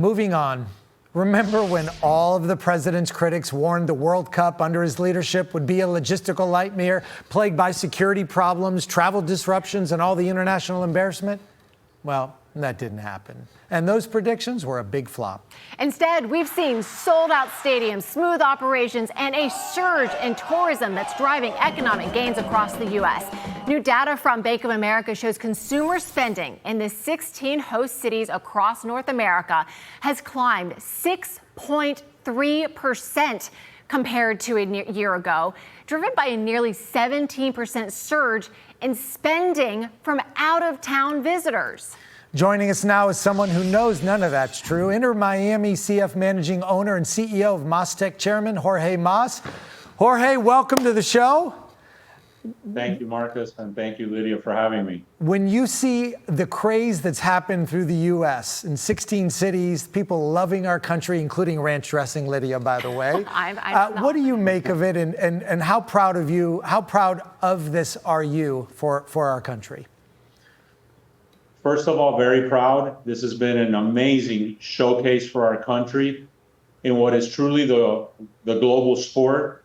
Moving on. Remember when all of the president's critics warned the World Cup under his leadership would be a logistical nightmare, plagued by security problems, travel disruptions, and all the international embarrassment? Well, that didn't happen. And those predictions were a big flop. Instead, we've seen sold-out stadiums, smooth operations, and a surge in tourism that's driving economic gains across the U.S. New data from Bank of America shows consumer spending in the 16 host cities across North America has climbed 6.3% compared to a year ago, driven by a nearly 17% surge in spending from out-of-town visitors. Joining us now is someone who knows none of that's true. Inter Miami CF managing owner and CEO of Mas Tech chairman Jorge Mas. Jorge, welcome to the show. Thank you, Marcus, and thank you, Lydia, for having me. When you see the craze that's happened through the U.S. in 16 cities, people loving our country, including ranch dressing, Lydia, by the way. What do you make of it, and how proud of this are you for our country? First of all, very proud. This has been an amazing showcase for our country in what is truly the global sport.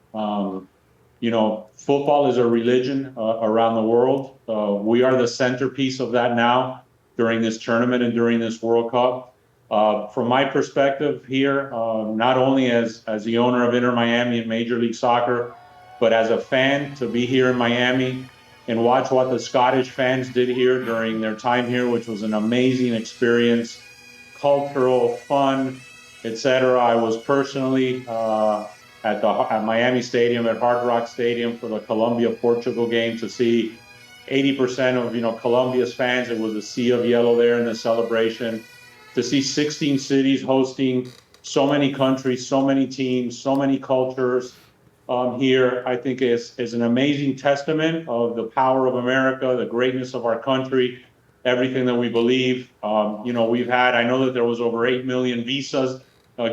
Football is a religion around the world. We are the centerpiece of that now during this tournament and during this World Cup. From my perspective here, not only as the owner of Inter Miami and Major League Soccer, but as a fan to be here in Miami and watch what the Scottish fans did here during their time here, which was an amazing experience, cultural, fun, etc. I was personally at Miami Stadium, at Hard Rock Stadium for the Colombia-Portugal game to see 80% of Colombia's fans. It was a sea of yellow there in the celebration. To see 16 cities hosting so many countries, so many teams, so many cultures here, I think is an amazing testament of the power of America, the greatness of our country, everything that we believe. We've had, I know that there was over 8 million visas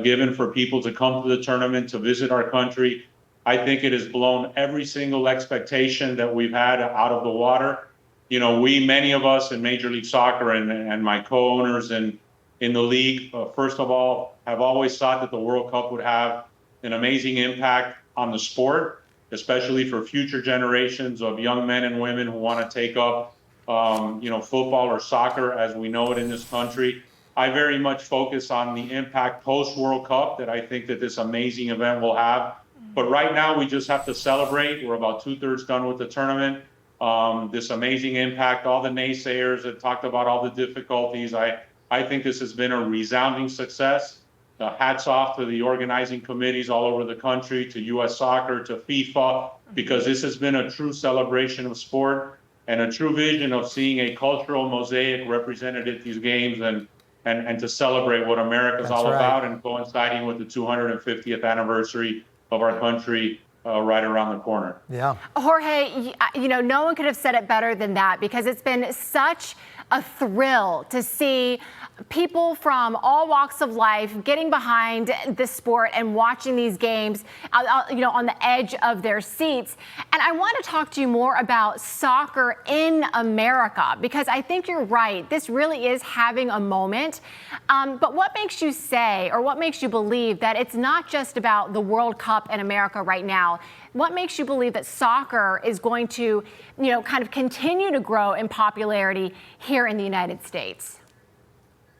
given for people to come to the tournament, to visit our country. I think it has blown every single expectation that we've had out of the water. Many of us in Major League Soccer and my co-owners in the league, first of all, have always thought that the World Cup would have an amazing impact on the sport, especially for future generations of young men and women who want to take up, football or soccer as we know it in this country. I very much focus on the impact post-World Cup that I think that this amazing event will have. But right now, we just have to celebrate. We're about 2/3 done with the tournament. This amazing impact, all the naysayers that talked about all the difficulties, I think this has been a resounding success. Hats off to the organizing committees all over the country, to U.S. Soccer, to FIFA, because this has been a true celebration of sport and a true vision of seeing a cultural mosaic represented at these games and to celebrate what America's all about, and coinciding with the 250th anniversary of our country right around the corner. Yeah. Jorge, no one could have said it better than that, because it's been such a thrill to see people from all walks of life getting behind the sport and watching these games, on the edge of their seats. And I want to talk to you more about soccer in America, because I think you're right. This really is having a moment. But what makes you say, or what makes you believe that it's not just about the World Cup in America right now? What makes you believe that soccer is going to, kind of continue to grow in popularity here in the United States?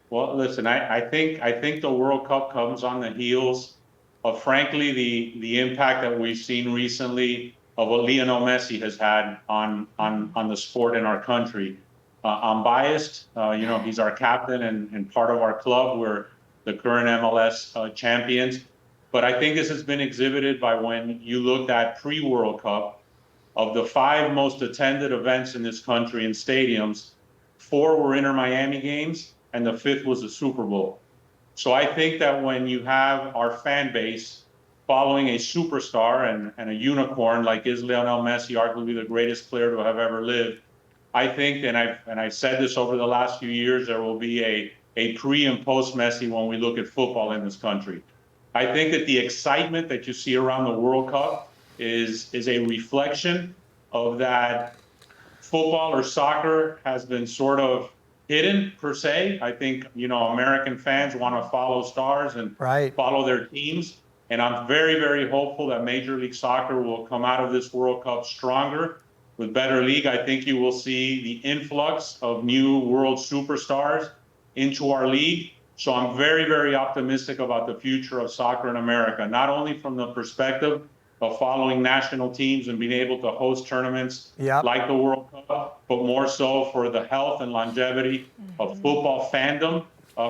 Well, listen, I think the World Cup comes on the heels of, frankly, the impact that we've seen recently of what Lionel Messi has had on the sport in our country. I'm biased. He's our captain and part of our club. We're the current MLS champions. But I think this has been exhibited by when you looked at pre-World Cup, of the 5 most attended events in this country in stadiums, 4 were Inter Miami games, and the 5th was the Super Bowl. So I think that when you have our fan base following a superstar and a unicorn like is Lionel Messi, arguably the greatest player to have ever lived, I think, and I've said this over the last few years, there will be a pre and post Messi when we look at football in this country. I think that the excitement that you see around the World Cup is a reflection of that. Football or soccer has been sort of hidden per se. I think, American fans want to follow stars and follow their teams. And I'm very, very hopeful that Major League Soccer will come out of this World Cup stronger with better league. I think you will see the influx of new world superstars into our league. So I'm very, very optimistic about the future of soccer in America, not only from the perspective of following national teams and being able to host tournaments like the World Cup, but more so for the health and longevity of football fandom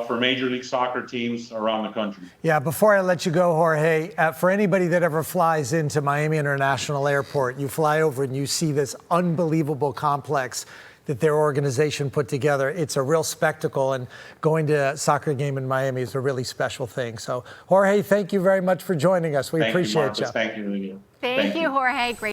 for Major League Soccer teams around the country. Yeah, before I let you go, Jorge, for anybody that ever flies into Miami International Airport, you fly over and you see this unbelievable complex that their organization put together. It's a real spectacle, and going to a soccer game in Miami is a really special thing. So, Jorge, thank you very much for joining us. We appreciate you. Thank you, Lydia. Thank you, Jorge. Great.